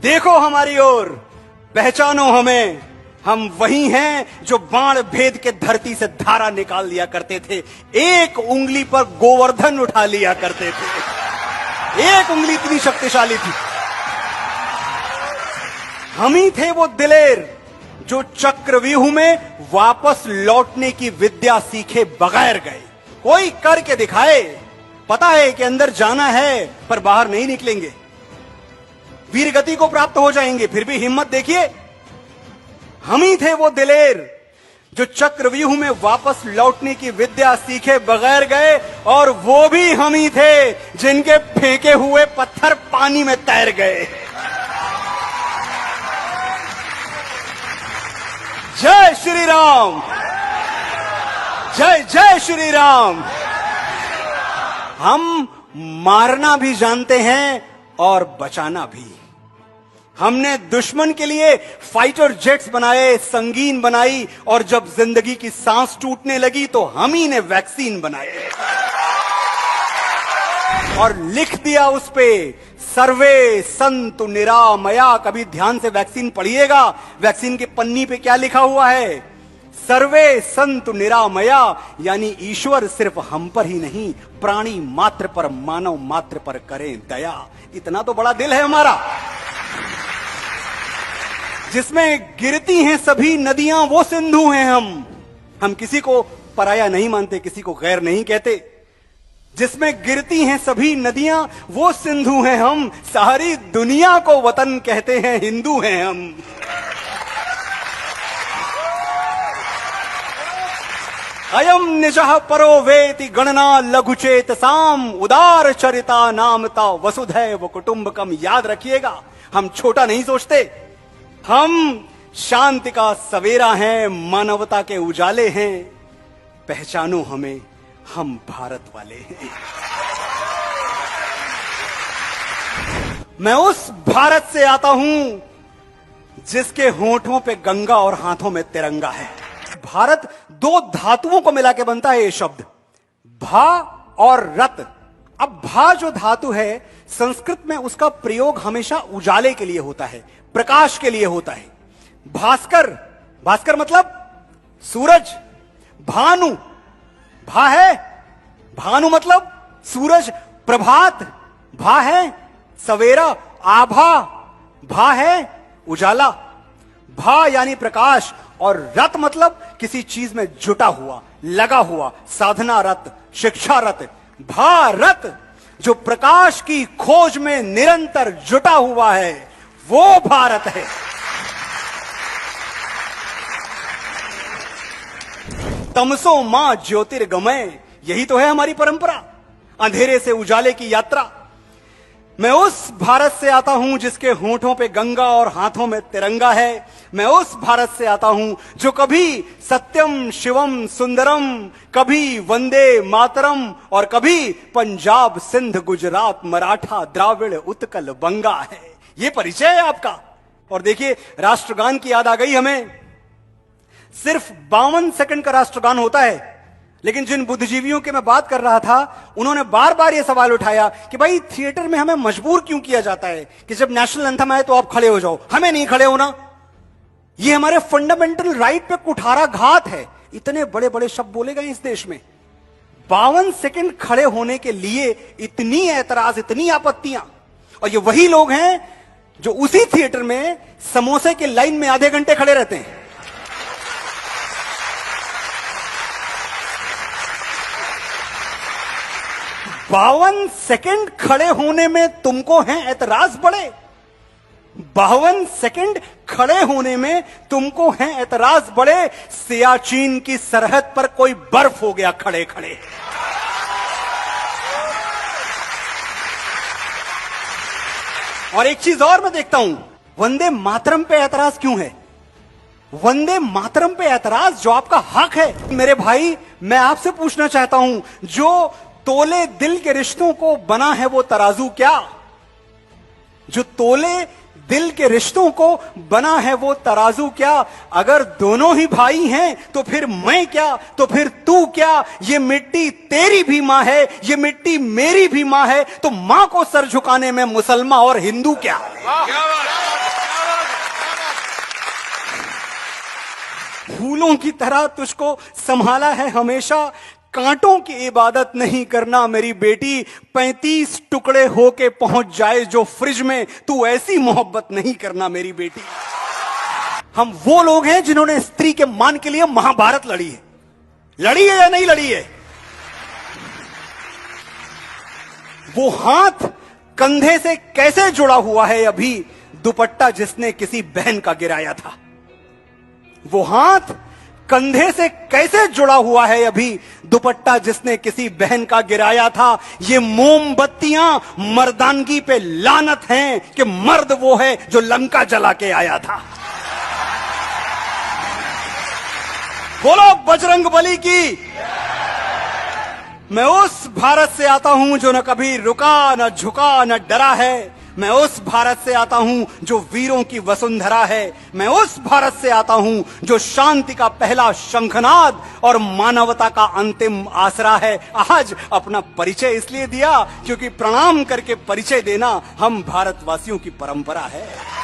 देखो हमारी ओर, पहचानो हमें, हम वही हैं जो बाण भेद के धरती से धारा निकाल लिया करते थे, एक उंगली पर गोवर्धन उठा लिया करते थे। एक उंगली इतनी शक्तिशाली थी। हम ही थे वो दिलेर जो चक्रव्यूह में वापस लौटने की विद्या सीखे बगैर गए। कोई करके दिखाए, पता है कि अंदर जाना है पर बाहर नहीं निकलेंगे, वीर गति को प्राप्त हो जाएंगे, फिर भी हिम्मत देखिए। हम ही थे वो दिलेर जो चक्रव्यूह में वापस लौटने की विद्या सीखे बगैर गए, और वो भी हम ही थे जिनके फेंके हुए पत्थर पानी में तैर गए। जय श्री राम, जय जय श्री राम। हम मारना भी जानते हैं और बचाना भी। हमने दुश्मन के लिए फाइटर जेट्स बनाए, संगीन बनाई, और जब जिंदगी की सांस टूटने लगी तो हम ही ने वैक्सीन बनाए और लिख दिया उस पे सर्वे संतु निरामया। कभी ध्यान से वैक्सीन पढ़िएगा, वैक्सीन के पन्नी पे क्या लिखा हुआ है? सर्वे संतु निरामया, यानी ईश्वर सिर्फ हम पर ही नहीं, प्राणी मात्र पर, मानव मात्र पर करें दया। इतना तो बड़ा दिल है हमारा, जिसमें गिरती हैं सभी नदियां वो सिंधु हैं हम किसी को पराया नहीं मानते, किसी को गैर नहीं कहते। जिसमें गिरती हैं सभी नदियां वो सिंधु हैं हम, सारी दुनिया को वतन कहते हैं, हिंदू हैं हम। अयम निजः परो वेति गणना लघुचेत साम, उदार चरिता नामता वसुधैव कुटुंबकम। याद रखिएगा, हम छोटा नहीं सोचते, हम शांति का सवेरा हैं, मानवता के उजाले हैं। पहचानो हमें, हम भारत वाले हैं। मैं उस भारत से आता हूं जिसके होठों पे गंगा और हाथों में तिरंगा है। भारत दो धातुओं को मिला के बनता है ये शब्द, भा और रत। अब भा जो धातु है, संस्कृत में उसका प्रयोग हमेशा उजाले के लिए होता है, प्रकाश के लिए होता है। भास्कर, भास्कर मतलब सूरज। भानु, भा है, भानु मतलब सूरज। प्रभात, भा है सवेरा। आभा, भा है उजाला। भा यानी प्रकाश, और रत मतलब किसी चीज में जुटा हुआ, लगा हुआ, साधना रत, शिक्षा रत। भारत जो प्रकाश की खोज में निरंतर जुटा हुआ है, वो भारत है। तमसो मां ज्योतिर्गमय, यही तो है हमारी परंपरा, अंधेरे से उजाले की यात्रा। मैं उस भारत से आता हूं जिसके होठों पे गंगा और हाथों में तिरंगा है। मैं उस भारत से आता हूं जो कभी सत्यम शिवम सुंदरम, कभी वंदे मातरम, और कभी पंजाब सिंध गुजरात मराठा द्राविड़ उत्कल बंगा है। ये परिचय है आपका। और देखिए, राष्ट्रगान की याद आ गई हमें। सिर्फ 52 सेकंड का राष्ट्रगान होता है, लेकिन जिन बुद्धिजीवियों की मैं बात कर रहा था, उन्होंने बार बार यह सवाल उठाया कि भाई थिएटर में हमें मजबूर क्यों किया जाता है कि जब नेशनल एंथम आए तो आप खड़े हो जाओ, हमें नहीं खड़े होना। यह हमारे फंडामेंटल राइट पे कुठाराघात है। इतने बड़े बड़े शब्द बोले गए इस देश में, 52 सेकंड खड़े होने के लिए इतनी ऐतराज, इतनी आपत्तियां। और ये वही लोग हैं जो उसी थिएटर में समोसे के लाइन में आधे घंटे खड़े रहते हैं। बावन सेकंड खड़े होने में तुमको है ऐतराज बड़े। 52 सेकंड खड़े होने में तुमको है ऐतराज बड़े। सियाचिन की सरहद पर कोई बर्फ हो गया खड़े खड़े। और एक चीज और मैं देखता हूं, वंदे मातरम पे ऐतराज क्यों है? वंदे मातरम पे ऐतराज जो आपका हक है। मेरे भाई, मैं आपसे पूछना चाहता हूं, जो तोले दिल के रिश्तों को बना है वो तराजू क्या? जो तोले दिल के रिश्तों को बना है वो तराजू क्या? अगर दोनों ही भाई हैं तो फिर मैं क्या, तो फिर तू क्या? ये मिट्टी तेरी भी मां है, ये मिट्टी मेरी भी मां है, तो मां को सर झुकाने में मुसलमान और हिंदू क्या? फूलों की तरह तुझको संभाला है हमेशा। कांटों की इबादत नहीं करना मेरी बेटी, 35 टुकड़े होके पहुंच जाए जो फ्रिज में, तू ऐसी मोहब्बत नहीं करना मेरी बेटी। हम वो लोग हैं जिन्होंने स्त्री के मान के लिए महाभारत लड़ी है। लड़ी है या नहीं लड़ी है? वो हाथ कंधे से कैसे जुड़ा हुआ है अभी, दुपट्टा जिसने किसी बहन का गिराया था। वो हाथ कंधे से कैसे जुड़ा हुआ है अभी, दुपट्टा जिसने किसी बहन का गिराया था। ये मोमबत्तियां मर्दानगी पे लानत हैं कि मर्द वो है जो लंका जला के आया था। बोलो बजरंग बली की। मैं उस भारत से आता हूं जो न कभी रुका, न झुका, न डरा है। मैं उस भारत से आता हूं जो वीरों की वसुंधरा है। मैं उस भारत से आता हूं जो शांति का पहला शंखनाद और मानवता का अंतिम आसरा है। आज अपना परिचय इसलिए दिया क्योंकि प्रणाम करके परिचय देना हम भारतवासियों की परंपरा है।